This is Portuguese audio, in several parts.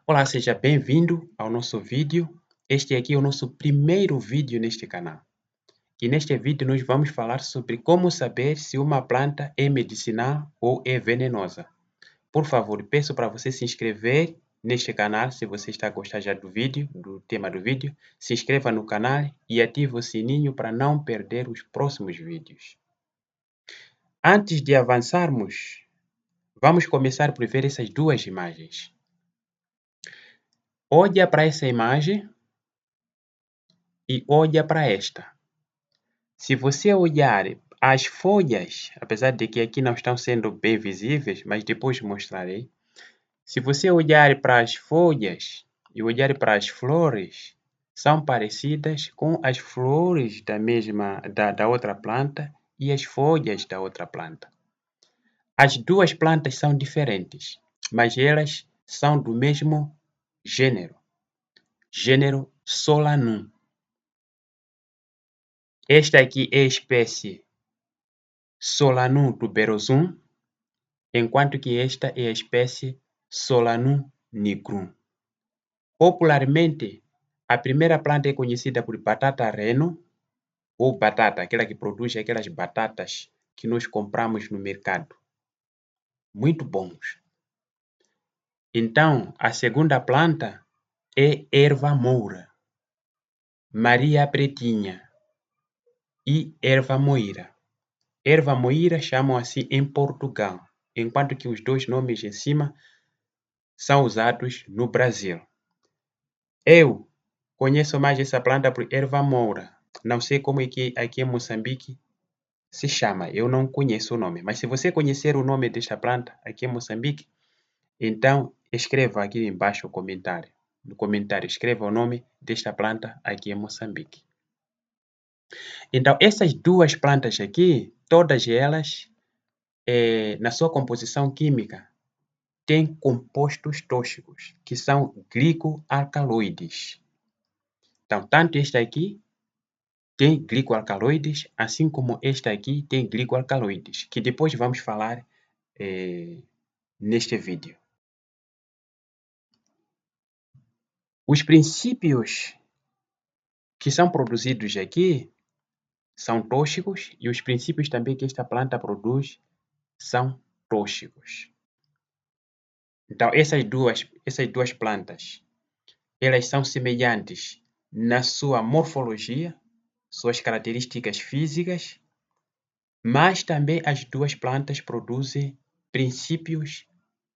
Olá, seja bem-vindo ao nosso vídeo. Este aqui é o nosso primeiro vídeo neste canal. E neste vídeo nós vamos falar sobre como saber se uma planta é medicinal ou é venenosa. Por favor, peço para você se inscrever neste canal se você está a gostar já do vídeo, do tema do vídeo. Se inscreva no canal e ative o sininho para não perder os próximos vídeos. Antes de avançarmos, vamos começar por ver essas duas imagens. Olha para essa imagem e olha para esta. Se você olhar as folhas, apesar de que aqui não estão sendo bem visíveis, mas depois mostrarei. Se você olhar para as folhas e olhar para as flores, são parecidas com as flores da outra planta e as folhas da outra planta. As duas plantas são diferentes, mas elas são do mesmo gênero Solanum. Esta aqui é a espécie Solanum tuberosum, enquanto que esta é a espécie Solanum nigrum. Popularmente, a primeira planta é conhecida por batata reno, ou batata, aquela que produz aquelas batatas que nós compramos no mercado. Muito bons. Então, a segunda planta é erva moura, Maria pretinha e erva moira. Erva moira chamam assim em Portugal, enquanto que os dois nomes em cima são usados no Brasil. Eu conheço mais essa planta por erva moura. Não sei como é que aqui em Moçambique se chama, eu não conheço o nome. Mas se você conhecer o nome desta planta aqui em Moçambique, então escreva aqui embaixo no comentário, escreva o nome desta planta aqui em Moçambique. Então, essas duas plantas aqui, todas elas, na sua composição química, têm compostos tóxicos, que são glicoalcaloides. Então, tanto esta aqui tem glicoalcaloides, assim como esta aqui tem glicoalcaloides, que depois vamos falar neste vídeo. Os princípios que são produzidos aqui são tóxicos e os princípios também que esta planta produz são tóxicos. Então, essas duas plantas, elas são semelhantes na sua morfologia, suas características físicas, mas também as duas plantas produzem princípios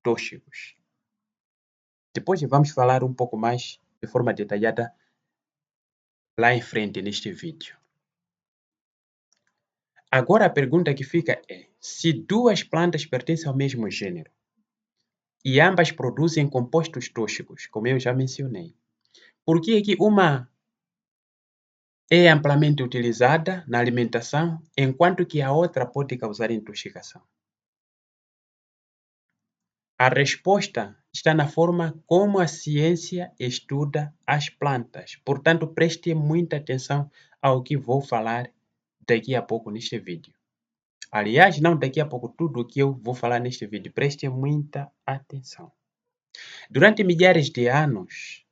tóxicos. Depois vamos falar um pouco mais de forma detalhada lá em frente neste vídeo. Agora a pergunta que fica é: se duas plantas pertencem ao mesmo gênero e ambas produzem compostos tóxicos, como eu já mencionei, por que é que uma é amplamente utilizada na alimentação, enquanto que a outra pode causar intoxicação? A resposta está na forma como a ciência estuda as plantas. Portanto, preste muita atenção ao que vou falar daqui a pouco neste vídeo. Aliás, não daqui a pouco, tudo o que eu vou falar neste vídeo, preste muita atenção. Durante milhares de anos,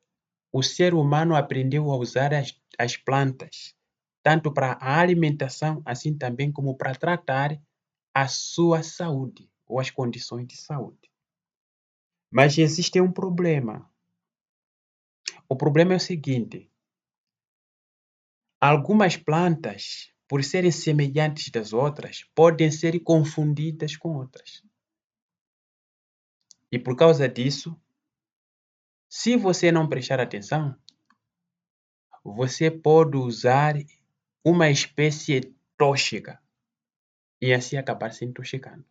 o ser humano aprendeu a usar as plantas, tanto para a alimentação, assim também como para tratar a sua saúde ou as condições de saúde. Mas existe um problema. O problema é o seguinte: algumas plantas, por serem semelhantes das outras, podem ser confundidas com outras. E por causa disso, se você não prestar atenção, você pode usar uma espécie tóxica e assim acabar se intoxicando.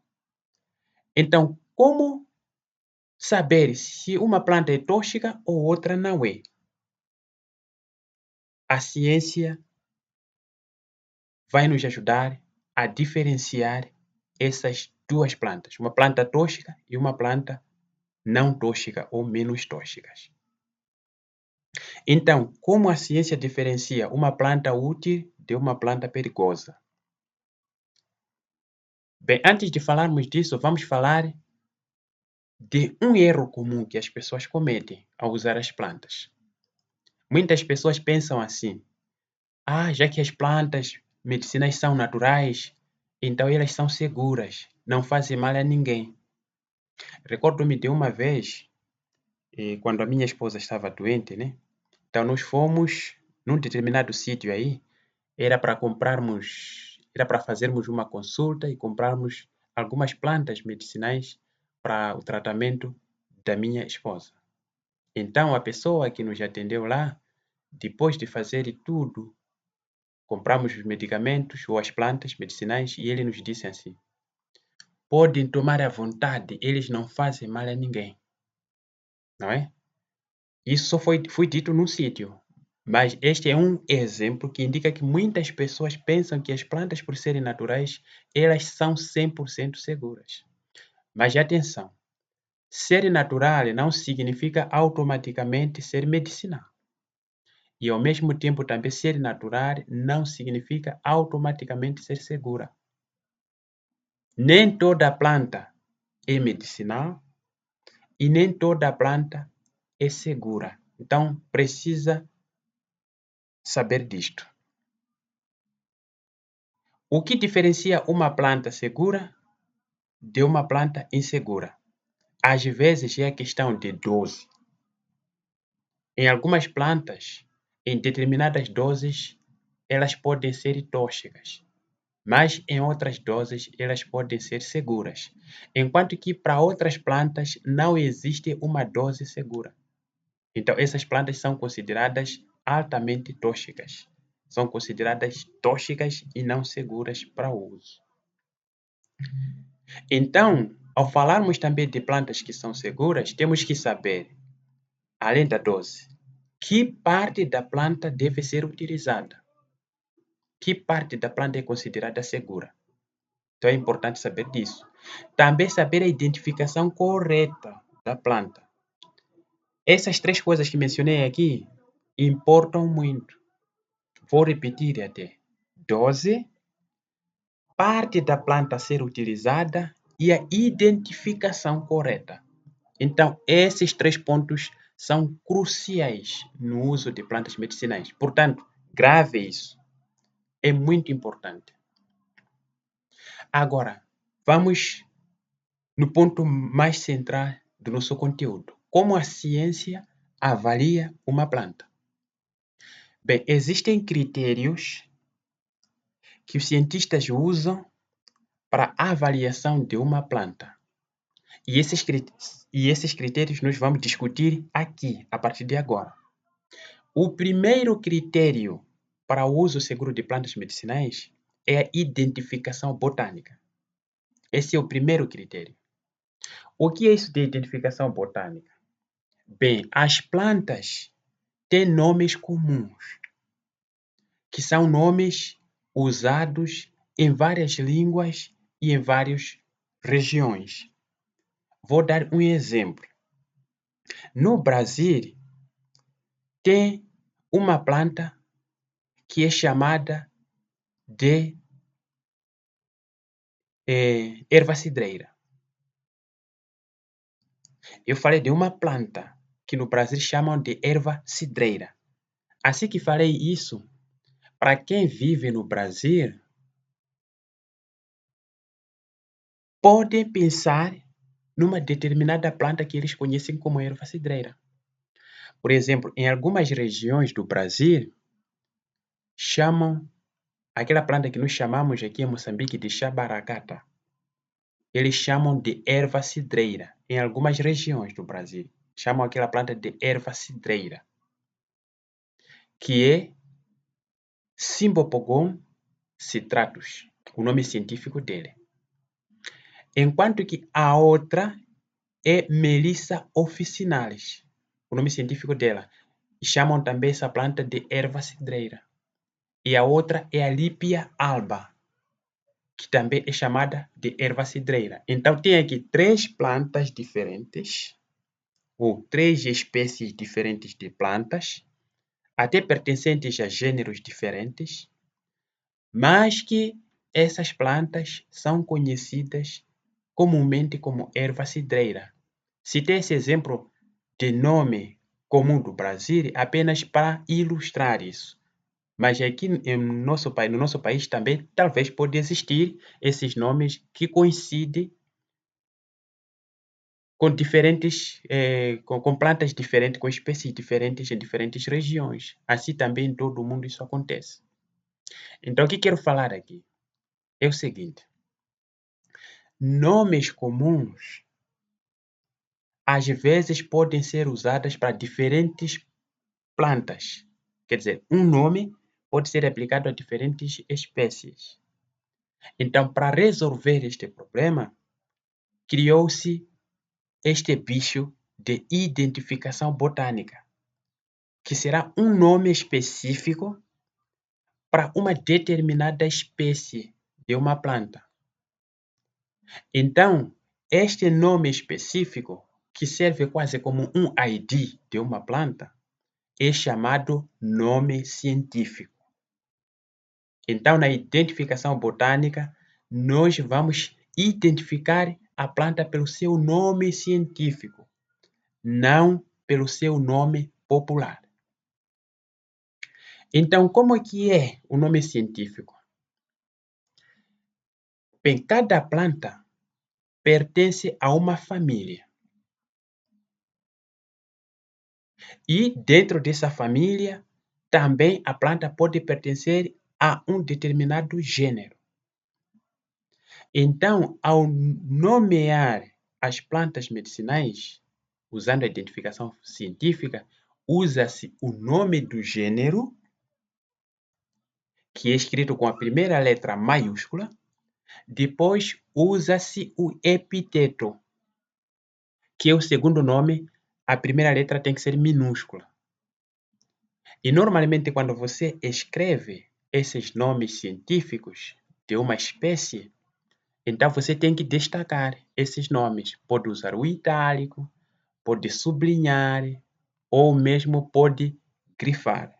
Então, como saber se uma planta é tóxica ou outra não é? A ciência vai nos ajudar a diferenciar essas duas plantas, uma planta tóxica e uma planta não tóxica ou menos tóxicas. Então, como a ciência diferencia uma planta útil de uma planta perigosa? Bem, antes de falarmos disso, vamos falar de um erro comum que as pessoas cometem ao usar as plantas. Muitas pessoas pensam assim: já que as plantas medicinais são naturais, então elas são seguras, não fazem mal a ninguém. Recordo-me de uma vez, quando a minha esposa estava doente, né? Então nós fomos num determinado sítio aí, era para fazermos uma consulta e comprarmos algumas plantas medicinais para o tratamento da minha esposa. Então a pessoa que nos atendeu lá, depois de fazer tudo, compramos os medicamentos ou as plantas medicinais e ele nos disse assim: podem tomar à vontade, eles não fazem mal a ninguém. Não é? Isso só foi dito num sítio. Mas este é um exemplo que indica que muitas pessoas pensam que as plantas, por serem naturais, elas são 100% seguras. Mas atenção, ser natural não significa automaticamente ser medicinal. E ao mesmo tempo também ser natural não significa automaticamente ser segura. Nem toda planta é medicinal e nem toda planta é segura. Então precisa saber disto. O que diferencia uma planta segura de uma planta insegura? Às vezes é a questão de dose. Em algumas plantas, em determinadas doses, elas podem ser tóxicas, mas em outras doses elas podem ser seguras, enquanto que para outras plantas não existe uma dose segura. Então essas plantas são consideradas altamente tóxicas. São consideradas tóxicas e não seguras para o uso. Então, ao falarmos também de plantas que são seguras, temos que saber, além da dose, que parte da planta deve ser utilizada. Que parte da planta é considerada segura. Então é importante saber disso. Também saber a identificação correta da planta. Essas três coisas que mencionei aqui importam muito. Vou repetir até. Dose, parte da planta a ser utilizada e a identificação correta. Então, esses três pontos são cruciais no uso de plantas medicinais. Portanto, grave isso. É muito importante. Agora, vamos no ponto mais central do nosso conteúdo. Como a ciência avalia uma planta? Bem, existem critérios que os cientistas usam para a avaliação de uma planta. E esses critérios nós vamos discutir aqui, a partir de agora. O primeiro critério para o uso seguro de plantas medicinais é a identificação botânica. Esse é o primeiro critério. O que é isso de identificação botânica? Bem, as plantas têm nomes comuns, que são nomes usados em várias línguas e em várias regiões. Vou dar um exemplo. No Brasil, tem uma planta que é chamada de erva cidreira. Eu falei de uma planta que no Brasil chamam de erva cidreira. Assim que falei isso, para quem vive no Brasil, pode pensar numa determinada planta que eles conhecem como erva cidreira. Por exemplo, em algumas regiões do Brasil, chamam aquela planta que nós chamamos aqui em Moçambique de chabaracata. Eles chamam de erva cidreira. Em algumas regiões do Brasil, chamam aquela planta de erva cidreira, que é Cymbopogon citratus, o nome científico dele. Enquanto que a outra é Melissa officinalis, o nome científico dela. Chamam também essa planta de erva cidreira. E a outra é a Lipia alba, que também é chamada de erva cidreira. Então tem aqui três plantas diferentes, ou três espécies diferentes de plantas, até pertencentes a gêneros diferentes, mas que essas plantas são conhecidas comumente como erva cidreira. Citei esse exemplo de nome comum do Brasil apenas para ilustrar isso. Mas aqui no nosso país também talvez pode existir esses nomes que coincidem com diferentes, com plantas diferentes, com espécies diferentes em diferentes regiões. Assim também em todo o mundo isso acontece. Então, o que quero falar aqui é o seguinte: nomes comuns às vezes podem ser usados para diferentes plantas. Quer dizer, um nome pode ser aplicado a diferentes espécies. Então, para resolver este problema, criou-se este bicho de identificação botânica, que será um nome específico para uma determinada espécie de uma planta. Então, este nome específico, que serve quase como um ID de uma planta, é chamado nome científico. Então, na identificação botânica, nós vamos identificar a planta pelo seu nome científico, não pelo seu nome popular. Então, como é que é o nome científico? Bem, cada planta pertence a uma família. E dentro dessa família, também a planta pode pertencer a um determinado gênero. Então, ao nomear as plantas medicinais, usando a identificação científica, usa-se o nome do gênero, que é escrito com a primeira letra maiúscula, depois usa-se o epíteto, que é o segundo nome, a primeira letra tem que ser minúscula. E normalmente quando você escreve esses nomes científicos de uma espécie, então você tem que destacar esses nomes. Pode usar o itálico, pode sublinhar ou mesmo pode grifar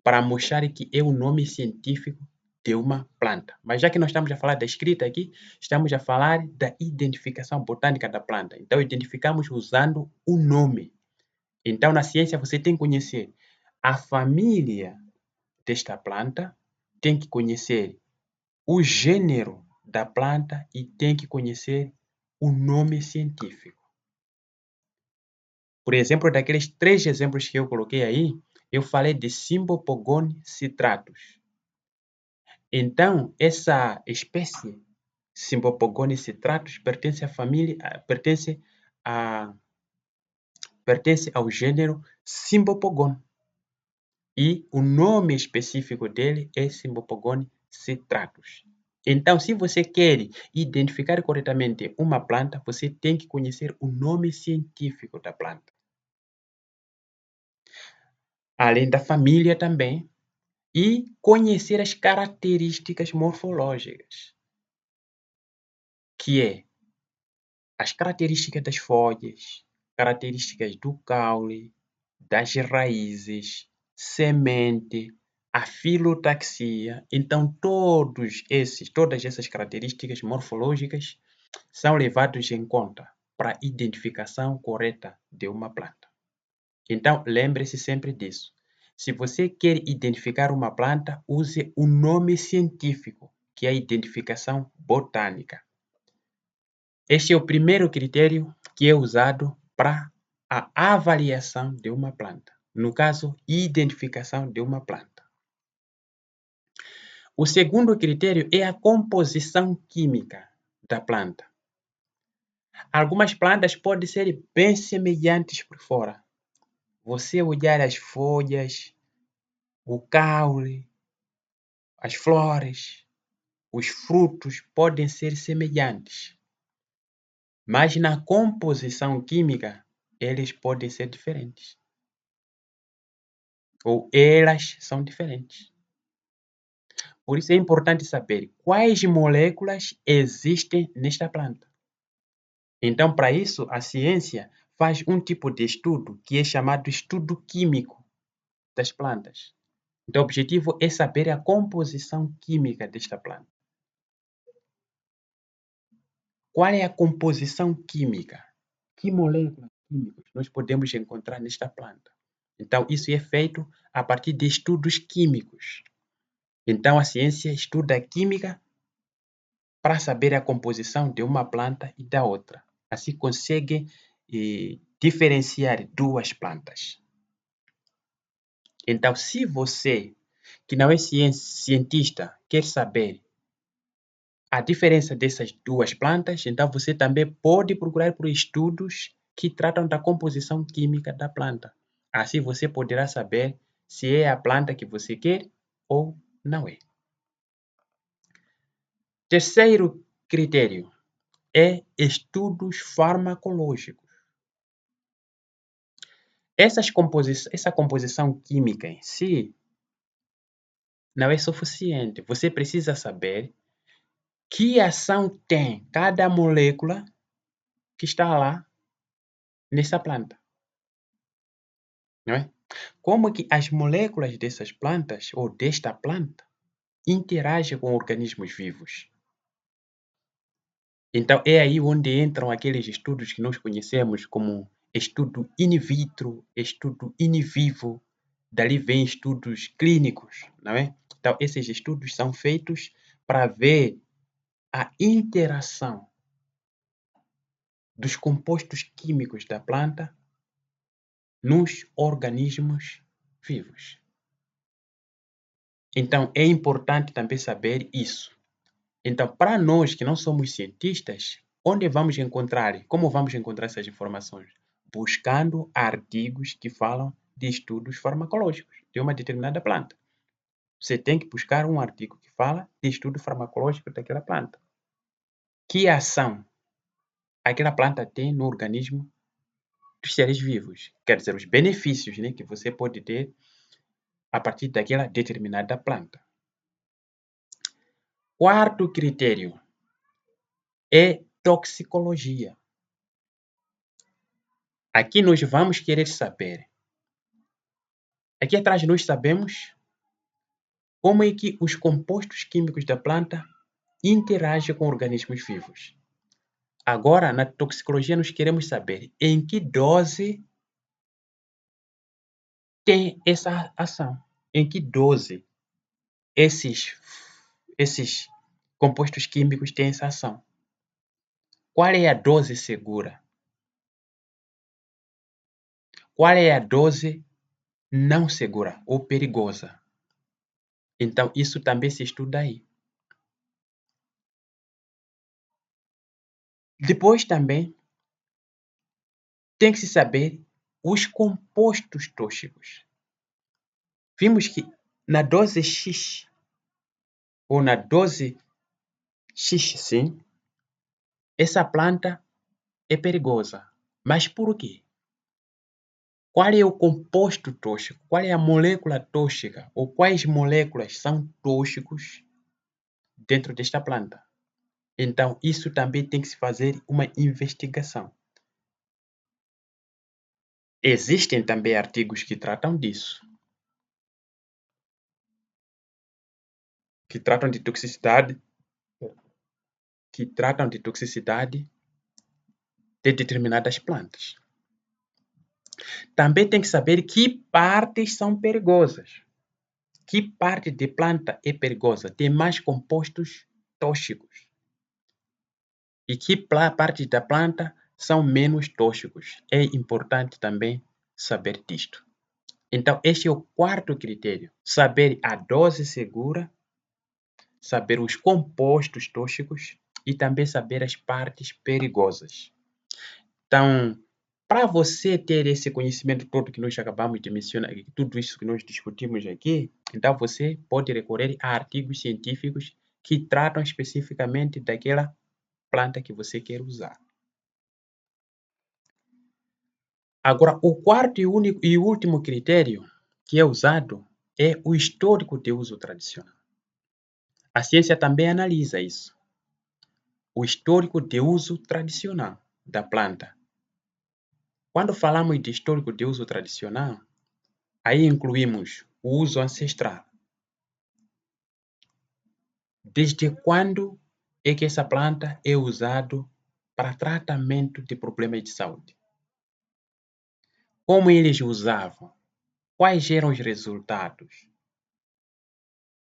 para mostrar que é o nome científico de uma planta. Mas já que nós estamos a falar da escrita aqui, estamos a falar da identificação botânica da planta. Então identificamos usando o nome. Então na ciência você tem que conhecer a família desta planta, tem que conhecer o gênero da planta e tem que conhecer o nome científico. Por exemplo, daqueles 3 exemplos que eu coloquei aí, eu falei de Cymbopogon citratus. Então, essa espécie, Cymbopogon citratus, pertence à família, pertence ao gênero Cymbopogon. E o nome específico dele é Cymbopogon citratus. Então, se você quer identificar corretamente uma planta, você tem que conhecer o nome científico da planta. Além da família também, e conhecer as características morfológicas, que é as características das folhas, características do caule, das raízes, semente, a filotaxia. Então, todas essas características morfológicas são levados em conta para a identificação correta de uma planta. Então, lembre-se sempre disso. Se você quer identificar uma planta, use o nome científico, que é a identificação botânica. Este é o primeiro critério que é usado para a avaliação de uma planta. No caso, identificação de uma planta. O segundo critério é a composição química da planta. Algumas plantas podem ser bem semelhantes por fora. Você olhar as folhas, o caule, as flores, os frutos podem ser semelhantes, mas na composição química eles podem ser diferentes. Ou elas são diferentes. Por isso é importante saber quais moléculas existem nesta planta. Então, para isso, a ciência faz um tipo de estudo que é chamado estudo químico das plantas. Então, o objetivo é saber a composição química desta planta. Qual é a composição química que moléculas químicas nós podemos encontrar nesta planta. Então, isso é feito a partir de estudos químicos. Então, a ciência estuda a química para saber a composição de uma planta e da outra. Assim, consegue diferenciar duas plantas. Então, se você, que não é cientista, quer saber a diferença dessas duas plantas, então você também pode procurar por estudos que tratam da composição química da planta. Assim você poderá saber se é a planta que você quer ou não é. Terceiro critério é estudos farmacológicos. Essa composição química em si não é suficiente. Você precisa saber que ação tem cada molécula que está lá nessa planta, não é? Como que as moléculas dessas plantas ou desta planta interagem com organismos vivos. Então é aí onde entram aqueles estudos que nós conhecemos como estudo in vitro, estudo in vivo, dali vem estudos clínicos, não é? Então esses estudos são feitos para ver a interação dos compostos químicos da planta nos organismos vivos. Então, é importante também saber isso. Então, para nós que não somos cientistas, onde vamos encontrar, como vamos encontrar essas informações? Buscando artigos que falam de estudos farmacológicos de uma determinada planta. Você tem que buscar um artigo que fala de estudo farmacológico daquela planta. Que ação aquela planta tem no organismo dos seres vivos? Quer dizer, os benefícios, né, que você pode ter a partir daquela determinada planta. Quarto critério é toxicologia. Aqui nós vamos querer saber. Aqui atrás nós sabemos como é que os compostos químicos da planta interagem com organismos vivos. Agora, na toxicologia, nós queremos saber em que dose tem essa ação. Em que dose esses compostos químicos têm essa ação. Qual é a dose segura? Qual é a dose não segura ou perigosa? Então, isso também se estuda aí. Depois também tem que se saber os compostos tóxicos. Vimos que na dose X ou na dose X, sim, essa planta é perigosa. Mas por quê? Qual é o composto tóxico? Qual é a molécula tóxica? Ou quais moléculas são tóxicos dentro desta planta? Então, isso também tem que se fazer uma investigação. Existem também artigos que tratam disso. Que tratam de toxicidade de determinadas plantas. Também tem que saber que partes são perigosas. Que parte de planta é perigosa? Tem mais compostos tóxicos. E que partes da planta são menos tóxicos? É importante também saber disto. Então, este é o quarto critério. Saber a dose segura, saber os compostos tóxicos e também saber as partes perigosas. Então, para você ter esse conhecimento todo que nós acabamos de mencionar, tudo isso que nós discutimos aqui, então você pode recorrer a artigos científicos que tratam especificamente daquela planta que você quer usar. Agora, o quarto e último critério que é usado é o histórico de uso tradicional. A ciência também analisa isso. O histórico de uso tradicional da planta. Quando falamos de histórico de uso tradicional, aí incluímos o uso ancestral. Desde quando é que essa planta é usada para tratamento de problemas de saúde? como eles usavam, quais eram os resultados.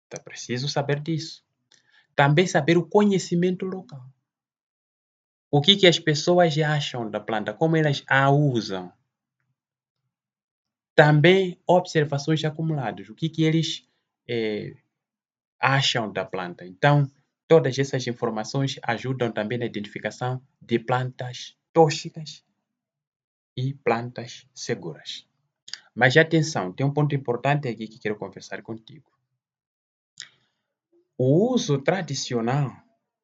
Então, preciso saber disso. Também saber o conhecimento local. O que as pessoas acham da planta, como elas a usam. Também observações acumuladas, o que eles acham da planta. Então, todas essas informações ajudam também na identificação de plantas tóxicas e plantas seguras. Mas atenção, tem um ponto importante aqui que quero conversar contigo. O uso tradicional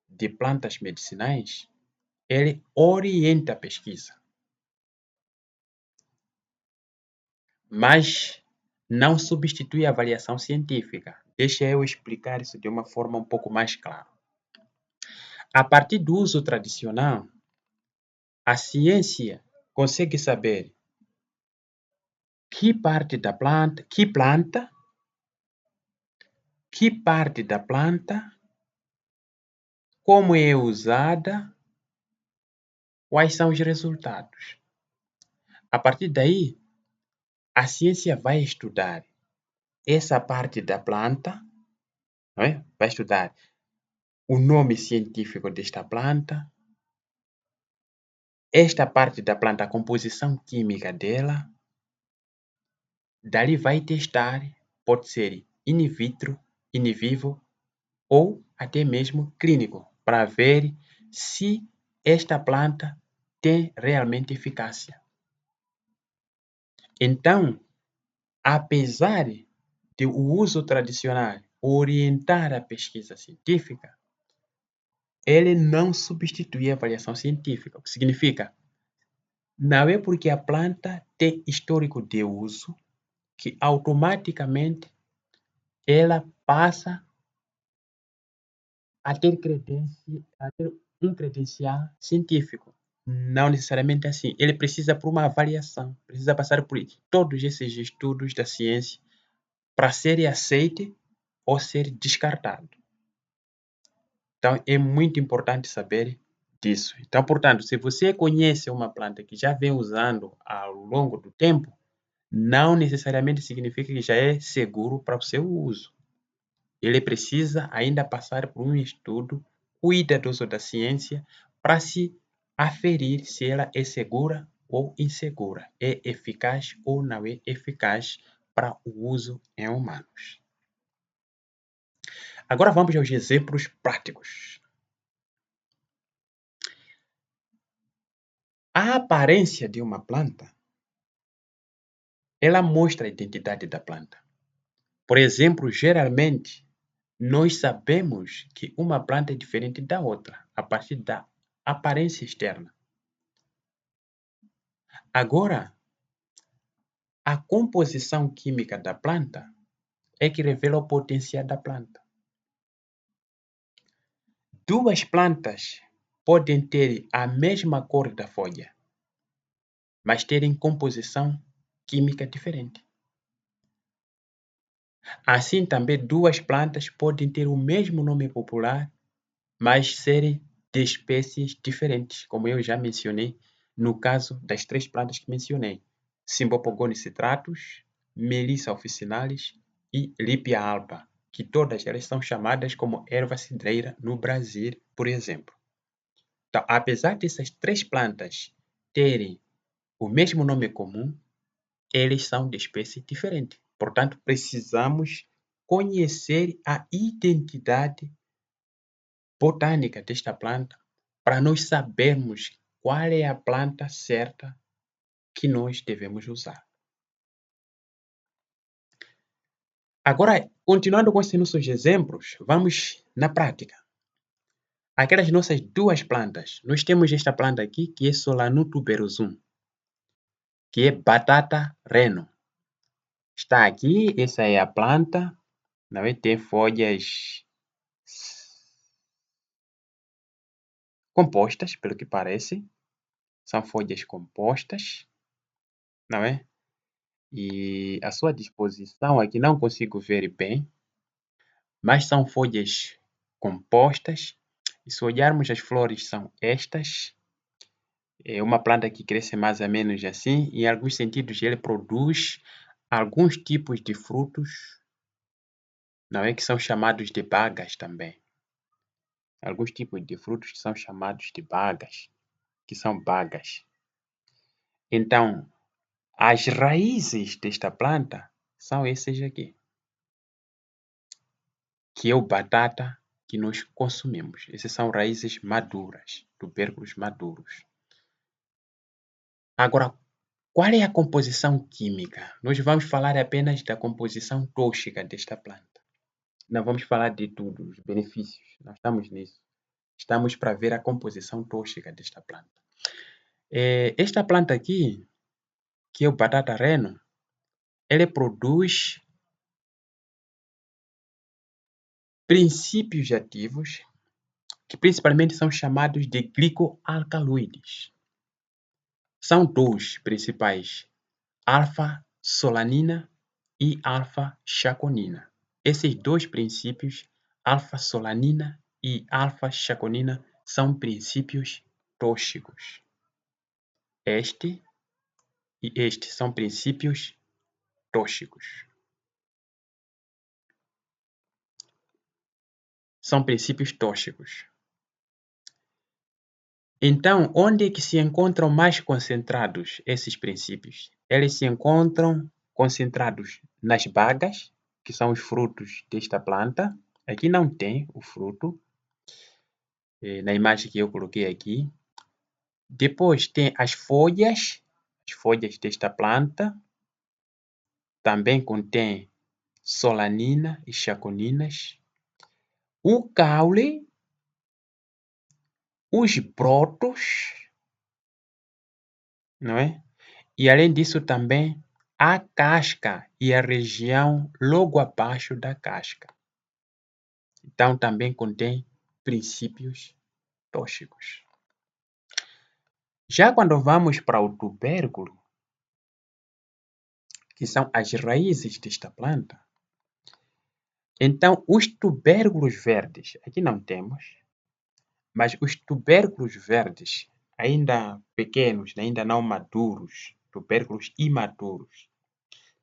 de plantas medicinais, ele orienta a pesquisa, mas não substitui a avaliação científica. Deixa eu explicar isso de uma forma um pouco mais clara. A partir do uso tradicional, a ciência consegue saber que parte da planta, como é usada, quais são os resultados. A partir daí, a ciência vai estudar essa parte da planta, não é? Vai estudar o nome científico desta planta, esta parte da planta, a composição química dela, dali vai testar, pode ser in vitro, in vivo ou até mesmo clínico, para ver se esta planta tem realmente eficácia. Então, apesar de o uso tradicional orientar a pesquisa científica, ele não substitui a avaliação científica, o que significa, não é porque a planta tem histórico de uso que automaticamente ela passa a ter um credencial científico. Não necessariamente assim. Ele precisa por uma avaliação, precisa passar por todos esses estudos da ciência para ser aceito ou ser descartado. Então, é muito importante saber disso. Então, portanto, se você conhece uma planta que já vem usando ao longo do tempo, não necessariamente significa que já é seguro para o seu uso. Ele precisa ainda passar por um estudo cuidadoso da ciência para se aferir se ela é segura ou insegura, é eficaz ou não é eficaz para o uso em humanos. Agora vamos aos exemplos práticos. A aparência de uma planta, ela mostra a identidade da planta. Por exemplo, geralmente, nós sabemos que uma planta é diferente da outra a partir da aparência externa. Agora, a composição química da planta é que revela o potencial da planta. Duas plantas podem ter a mesma cor da folha, mas terem composição química diferente. Assim também duas plantas podem ter o mesmo nome popular, mas serem de espécies diferentes, como eu já mencionei no caso das três plantas que mencionei: Cymbopogon citratus, Melissa officinalis e Lipia alba, que todas elas são chamadas como erva cidreira no Brasil, por exemplo. Então, apesar dessas três plantas terem o mesmo nome comum, eles são de espécie diferente. Portanto, precisamos conhecer a identidade botânica desta planta para nós sabermos qual é a planta certa que nós devemos usar. Agora, continuando com esses nossos exemplos, vamos na prática. Aquelas nossas duas plantas, nós temos esta planta aqui que é Solanum tuberosum, que é batata reno. Está aqui, essa é a planta, não é? Tem folhas compostas, pelo que parece. São folhas compostas, não é? E a sua disposição aqui não consigo ver bem, mas são folhas compostas. E se olharmos as flores são estas. É uma planta que cresce mais ou menos assim, e em alguns sentidos ele produz alguns tipos de frutos, não é, que são chamados de bagas também. Alguns tipos de frutos que são chamados de bagas, que são bagas. Então, as raízes desta planta são essas aqui, que é o batata que nós consumimos. Essas são raízes maduras, tubérculos maduros. Agora, qual é a composição química? Nós vamos falar apenas da composição tóxica desta planta. Não vamos falar de tudo, os benefícios. Não estamos nisso. Estamos para ver a composição tóxica desta planta. Esta planta aqui, que é o batata reno, ele produz princípios ativos que principalmente são chamados de glicoalcaloides. São dois principais, alfa-solanina e alfa-chaconina. Esses dois princípios, alfa-solanina e alfa-chaconina, são princípios tóxicos. Este e este são princípios tóxicos. São princípios tóxicos. Então, onde é que se encontram mais concentrados esses princípios? Eles se encontram concentrados nas bagas, que são os frutos desta planta. Aqui não tem o fruto, na imagem que eu coloquei aqui. Depois tem as folhas desta planta. Também contém solanina e chaconinas. O caule, os brotos, não é? E além disso também a casca e a região logo abaixo da casca. Então também contém princípios tóxicos. Já quando vamos para o tubérculo, que são as raízes desta planta, então os tubérculos verdes, aqui não temos, mas os tubérculos verdes, ainda pequenos, ainda não maduros, tubérculos imaturos,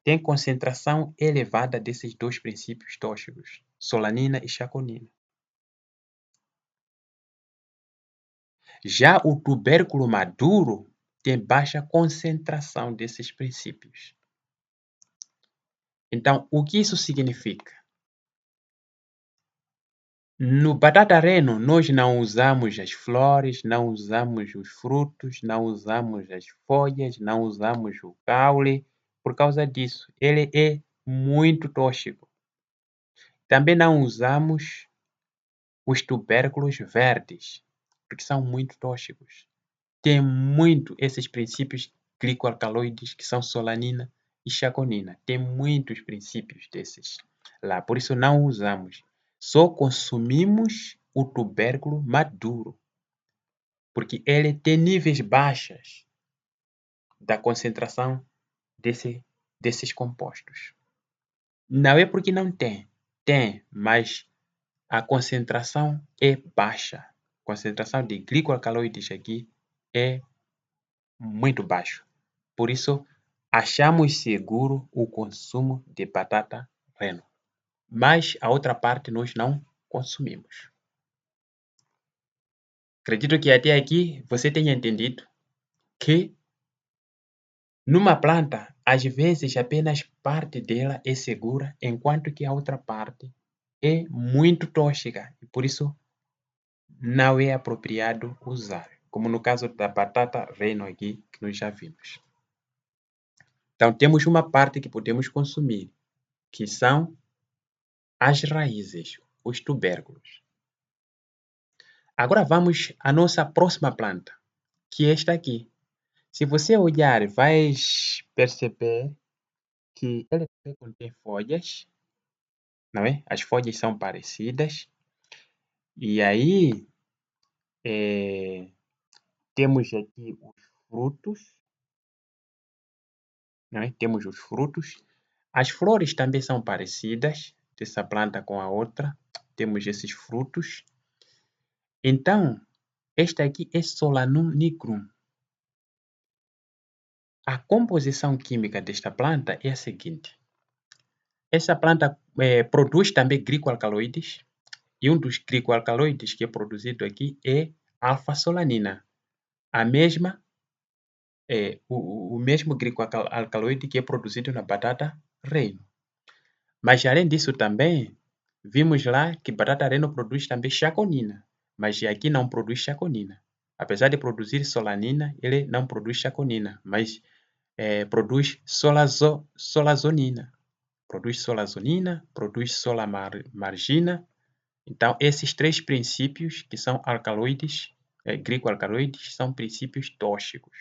têm concentração elevada desses dois princípios tóxicos, solanina e chaconina. Já o tubérculo maduro tem baixa concentração desses princípios. Então, o que isso significa? No batata reno, nós não usamos as flores, não usamos os frutos, não usamos as folhas, não usamos o caule. Por causa disso, ele é muito tóxico. Também não usamos os tubérculos verdes, porque são muito tóxicos. Tem muito esses princípios glicoalcaloides, que são solanina e chaconina. Tem muitos princípios desses lá, por isso não usamos. Só consumimos o tubérculo maduro, porque ele tem níveis baixos da concentração desses compostos. Não é porque não tem, tem, mas a concentração é baixa. A concentração de glicoalcaloides aqui é muito baixo. Por isso, achamos seguro o consumo de batata reno. Mas a outra parte nós não consumimos. Acredito que até aqui você tenha entendido que numa planta, às vezes apenas parte dela é segura, enquanto que a outra parte é muito tóxica e por isso não é apropriado usar, como no caso da batata reno aqui que nós já vimos. Então temos uma parte que podemos consumir, que são as raízes, os tubérculos. Agora vamos à nossa próxima planta, que é esta aqui. Se você olhar, vai perceber que ela também contém folhas, não é? As folhas são parecidas. E aí, temos aqui os frutos, não é? Temos os frutos. As flores também são parecidas, dessa planta com a outra. Temos esses frutos. Então, esta aqui é Solanum nigrum. A composição química desta planta é a seguinte. Essa planta produz também glicoalcaloides, e um dos glicoalcaloides que é produzido aqui é alfa-solanina, o mesmo glicoalcaloide que é produzido na batata reino. Mas além disso também, vimos lá que batata reino produz também chaconina, mas aqui não produz chaconina. Apesar de produzir solanina, ele não produz chaconina, mas produz solazonina. Produz solazonina, produz solamargina. Então, esses três princípios, que são alcaloides, glicoalcaloides, são princípios tóxicos.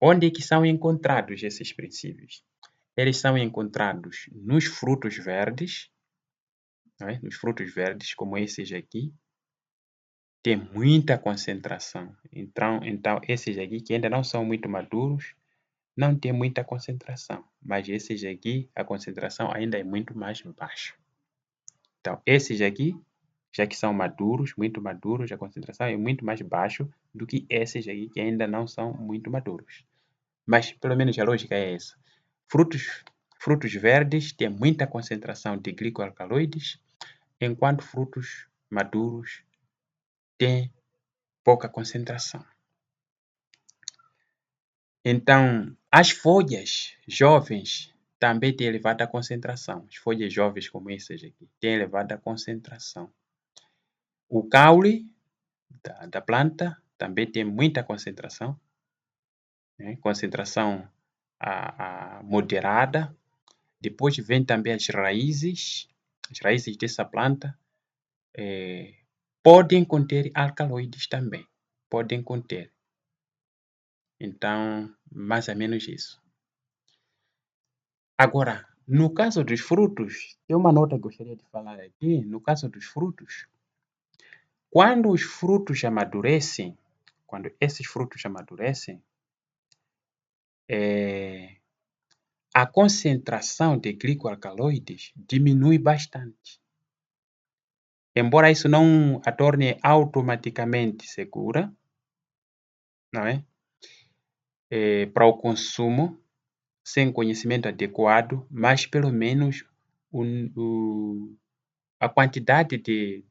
Onde é que são encontrados esses princípios? Eles são encontrados nos frutos verdes, né? Nos frutos verdes, como esses aqui, tem muita concentração. Então, esses aqui que ainda não são muito maduros, não tem muita concentração. Mas esses aqui, a concentração ainda é muito mais baixa. Então, esses aqui, já que são maduros, muito maduros, a concentração é muito mais baixa do que esses aqui que ainda não são muito maduros. Mas, pelo menos, a lógica é essa. Frutos verdes têm muita concentração de glicoalcaloides, enquanto frutos maduros têm pouca concentração. Então, as folhas jovens também têm elevada concentração. As folhas jovens, como essas aqui, têm elevada concentração. O caule da planta também tem muita concentração, né? Concentração moderada. Depois vem também as raízes dessa planta podem conter alcaloides também, podem conter. Então, mais ou menos isso. Agora, no caso dos frutos, tem uma nota que eu gostaria de falar aqui. No caso dos frutos, quando os frutos amadurecem, quando esses frutos amadurecem, a concentração de glicoalcaloides diminui bastante. Embora isso não a torne automaticamente segura, não é? Para o consumo, sem conhecimento adequado, mas pelo menos a quantidade de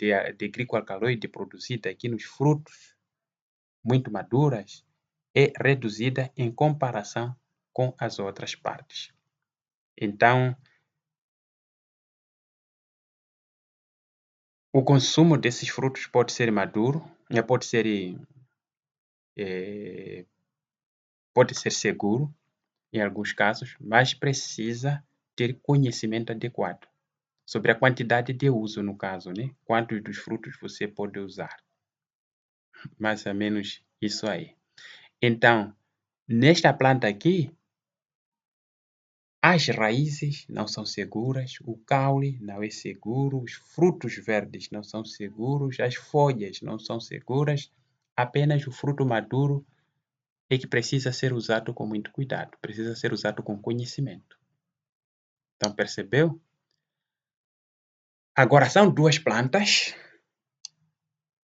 glicoalcaloide produzida aqui nos frutos muito maduras é reduzida em comparação com as outras partes. Então, o consumo desses frutos pode ser maduro, pode ser seguro em alguns casos, mas precisa ter conhecimento adequado sobre a quantidade de uso, no caso, né? Quantos dos frutos você pode usar. Mais ou menos isso aí. Então, nesta planta aqui, as raízes não são seguras, o caule não é seguro, os frutos verdes não são seguros, as folhas não são seguras, apenas o fruto maduro é que precisa ser usado com muito cuidado, precisa ser usado com conhecimento. Então, percebeu? Agora, são duas plantas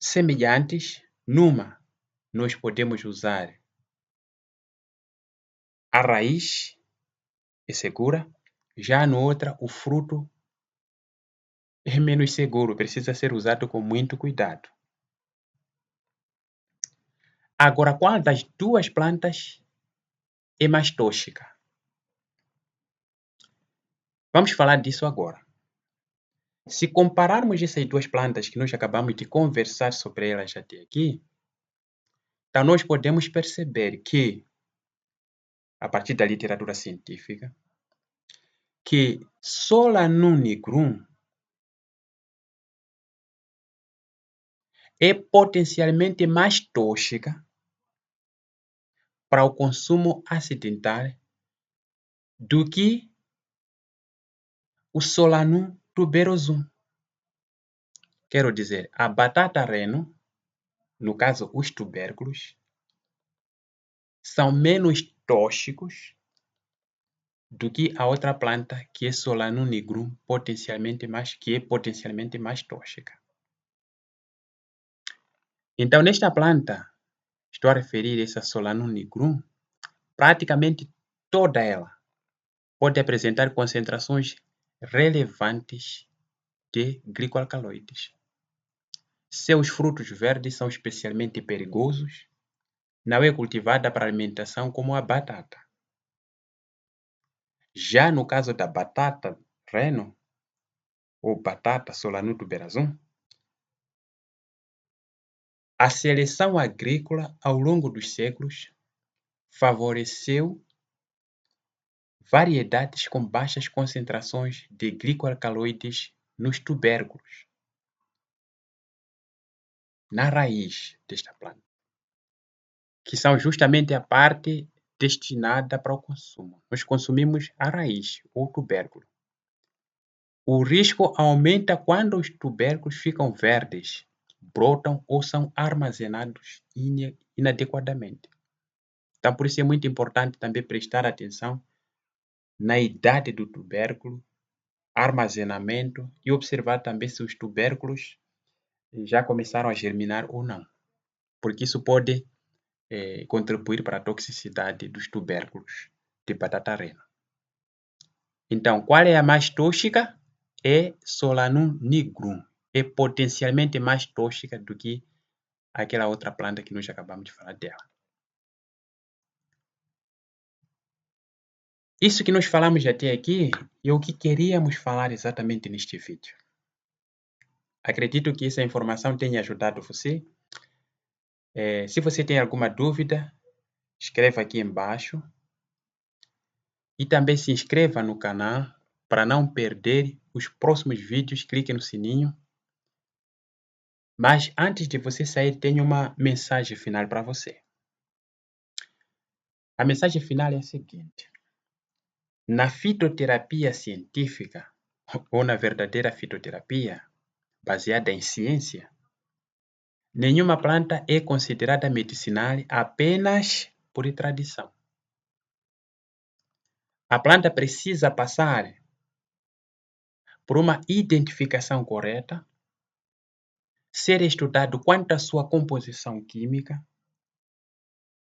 semelhantes. Numa, nós podemos usar a raiz, é segura, já na outra, o fruto é menos seguro, precisa ser usado com muito cuidado. Agora, qual das duas plantas é mais tóxica? Vamos falar disso agora. Se compararmos essas duas plantas que nós acabamos de conversar sobre elas até aqui, então nós podemos perceber que, a partir da literatura científica, que Solanum nigrum é potencialmente mais tóxica para o consumo acidental do que o Solanum tuberosum. Quero dizer, a batata reno, no caso os tubérculos, são menos tóxicos do que a outra planta que é Solanum nigrum, que é potencialmente mais tóxica. Então, nesta planta, estou a referir essa Solanum nigrum, praticamente toda ela pode apresentar concentrações relevantes de glicoalcaloides. Seus frutos verdes são especialmente perigosos. Não é cultivada para alimentação como a batata. Já no caso da batata reno, ou batata Solanum tuberosum, a seleção agrícola ao longo dos séculos favoreceu variedades com baixas concentrações de glicoalcaloides nos tubérculos, na raiz desta planta, que são justamente a parte destinada para o consumo. Nós consumimos a raiz, ou tubérculo. O risco aumenta quando os tubérculos ficam verdes, brotam ou são armazenados inadequadamente. Então, por isso é muito importante também prestar atenção na idade do tubérculo, armazenamento e observar também se os tubérculos já começaram a germinar ou não, porque isso pode contribuir para a toxicidade dos tubérculos de batata rena. Então, qual é a mais tóxica? É Solanum nigrum. É potencialmente mais tóxica do que aquela outra planta que nós acabamos de falar dela. Isso que nós falamos até aqui é o que queríamos falar exatamente neste vídeo. Acredito que essa informação tenha ajudado você. Se você tem alguma dúvida, escreva aqui embaixo. E também se inscreva no canal para não perder os próximos vídeos. Clique no sininho. Mas antes de você sair, tenho uma mensagem final para você. A mensagem final é a seguinte. Na fitoterapia científica, ou na verdadeira fitoterapia, baseada em ciência, nenhuma planta é considerada medicinal apenas por tradição. A planta precisa passar por uma identificação correta, ser estudado quanto à sua composição química,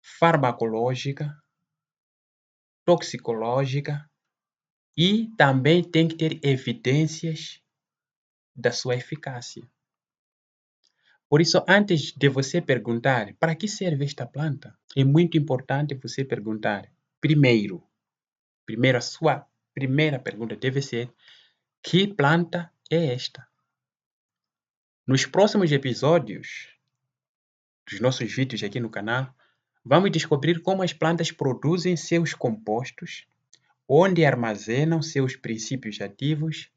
farmacológica, toxicológica e também tem que ter evidências da sua eficácia. Por isso, antes de você perguntar para que serve esta planta, é muito importante você perguntar primeiro a sua primeira pergunta deve ser: que planta é esta? Nos próximos episódios dos nossos vídeos aqui no canal, vamos descobrir como as plantas produzem seus compostos, onde armazenam seus princípios ativos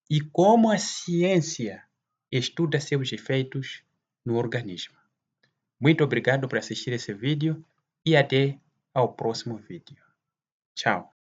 e como a ciência estuda seus efeitos no organismo. Muito obrigado por assistir esse vídeo e até ao próximo vídeo. Tchau!